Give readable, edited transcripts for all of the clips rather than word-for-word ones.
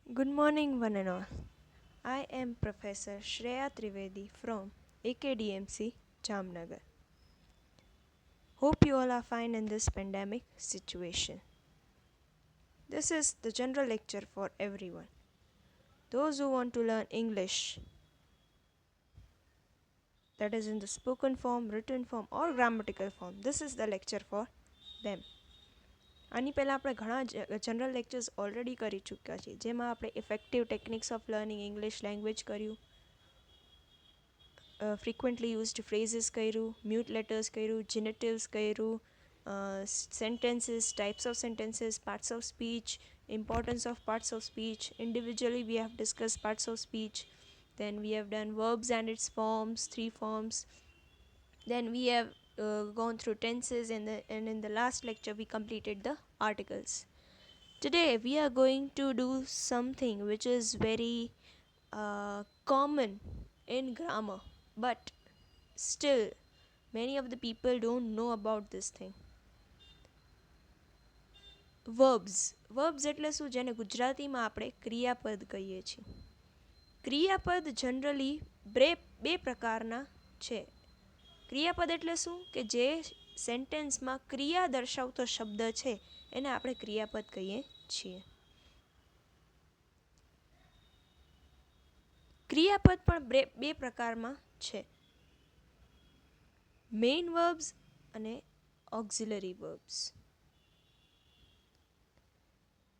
Good morning, one and all. I am Professor Shreya Trivedi from AKDMC, Jamnagar. Hope you all are fine in this pandemic situation. This is the general lecture for everyone. Those who want to learn English, that is in the spoken form, written form, or grammatical form, this is the lecture for them. આની પહેલાં આપણે ઘણા general lectures already કરી ચૂક્યા છીએ, જેમાં આપણે effective techniques of learning English language કર્યું, frequently used phrases કર્યું, mute letters કર્યું, genitives કર્યું, sentences, types of sentences, parts of speech, importance of parts of speech. Individually we have discussed parts of speech. Then we have done verbs and its forms, 3 forms. Then we have gone through tenses, and in the last lecture we completed the articles. Today we are going to do something which is very common in grammar, but still many of the people don't know about this thing. Verbs એટલે શું, જેને ગુજરાતીમાં આપણે ક્રિયાપદ કહીએ છીએ. ક્રિયાપદ generally બે પ્રકારના છે. ક્રિયાપદ એટલે શું કે જે સેન્ટેન્સમાં ક્રિયા દર્શાવતો શબ્દ છે એને આપણે ક્રિયાપદ કહીએ છીએ. ક્રિયાપદ પણ બે પ્રકારમાં છે, મેઇન વર્બ્સ અને ઓક્ઝિલરી વર્બ્સ.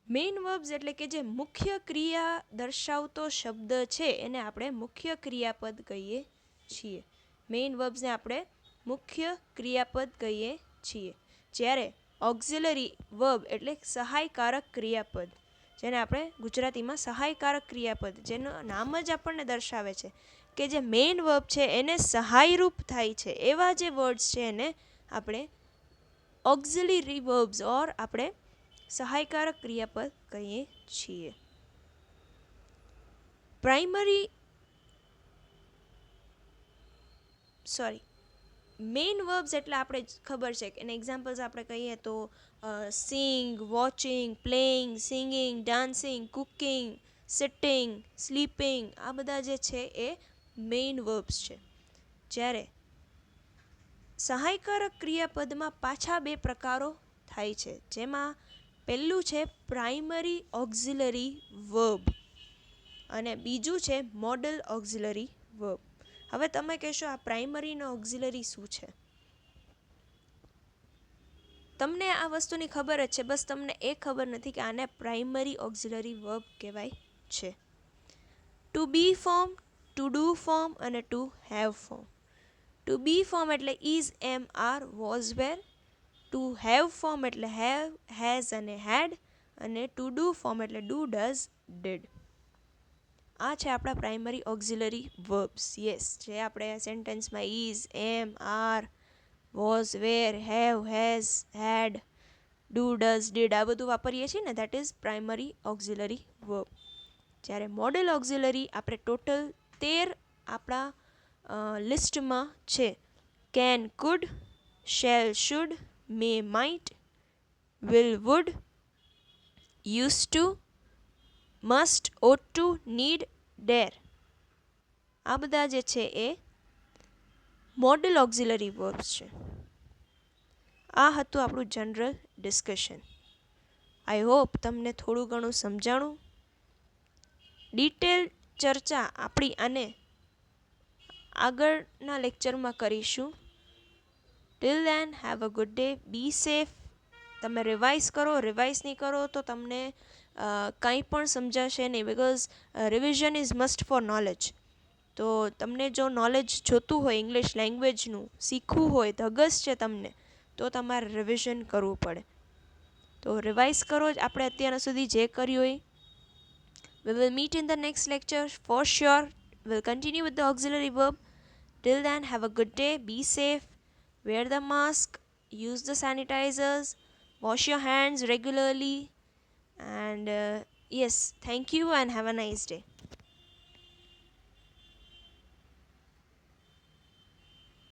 મેઇન વર્બ્સ એટલે કે જે મુખ્ય ક્રિયા દર્શાવતો શબ્દ છે એને આપણે મુખ્ય ક્રિયાપદ કહીએ છીએ. મેઇન વર્બ્સને આપણે મુખ્ય ક્રિયાપદ કહીએ છીએ. જ્યારે ઓક્ઝિલરી વર્બ એટલે સહાયકારક ક્રિયાપદ, જેને આપણે ગુજરાતીમાં સહાયકારક ક્રિયાપદ, જેનું નામ જ આપણને દર્શાવે છે કે જે મેઇન વર્બ છે એને સહાયરૂપ થાય છે, એવા જે વર્ડ્સ છે એને આપણે ઓક્ઝિલરી વર્બ્સ ઓર આપણે સહાયકારક ક્રિયાપદ કહીએ છીએ. મેઇન વર્બ્સ એટલે આપણે ખબર છે કે એના એક્ઝામ્પલ્સ આપણે કહીએ તો sing, watching, playing, singing, dancing, cooking, sitting, sleeping, આ બધા જે છે એ મેઇન વર્બ્સ છે. જ્યારે સહાયકારક ક્રિયાપદમાં પાછા બે પ્રકારો થાય છે, જેમાં પહેલું છે પ્રાઇમરી ઓક્ઝિલરી વર્બ અને બીજું છે મોડલ ઓક્ઝિલરી વર્બ. હવે તમે કહેશો આ પ્રાઇમરી અને ઓક્ઝિલરી શું છે? તમને આ વસ્તુની ખબર જ છે, બસ તમને એ ખબર નથી કે આને પ્રાઇમરી ઓક્ઝિલરી વર્બ કહેવાય છે. To be form, to do form અને to have form. To be form એટલે is, am, are, was, were. To have form એટલે હેવ, હેઝ અને હેડ. અને ટુ ડુ ફોર્મ એટલે ડુ, ડઝ, ડીડ. આ છે આપણા પ્રાઇમરી ઓક્ઝિલરી વર્બ્સ. યસ, જે આપણે સેન્ટેન્સમાં is, am, are, was, were, have, has, had, do, does, did આ બધું વાપરીએ છીએ ને, that is primary auxiliary verb. જ્યારે મોડેલ ઓક્ઝિલરી આપણે ટોટલ 13 આપણા લિસ્ટમાં છે. Can, could, shall, should, may, might, will, would, use to, must, ought to, need, dare. આ બધા જે છે એ મોડલ ઓક્ઝિલરી વર્બ્સ છે. આ હતું આપણું જનરલ ડિસ્કશન. આઈ હોપ તમને થોડું ઘણું સમજાણું. ડિટેલ ચર્ચા આપણી આને આગળના લેક્ચરમાં કરીશું. Till then have a good day, be safe. તમે રિવાઇઝ કરો, રિવાઇઝ નહીં કરો તો તમને કંઈ પણ સમજાશે નહીં, because revision is must for knowledge. તો તમને જો નોલેજ જોતું હોય, ઇંગ્લિશ લેંગ્વેજનું શીખવું હોય, ધગસ છે તમને, તો તમારે રિવિઝન કરવું પડે. તો રિવાઇઝ કરો જ આપણે અત્યાર સુધી જે કર્યું હોય. We will meet in the next lecture for sure. We'll continue with the auxiliary verb. Till then, have a good day, be safe, wear the mask, use the sanitizers, wash your hands regularly, and yes, thank you and have a nice day.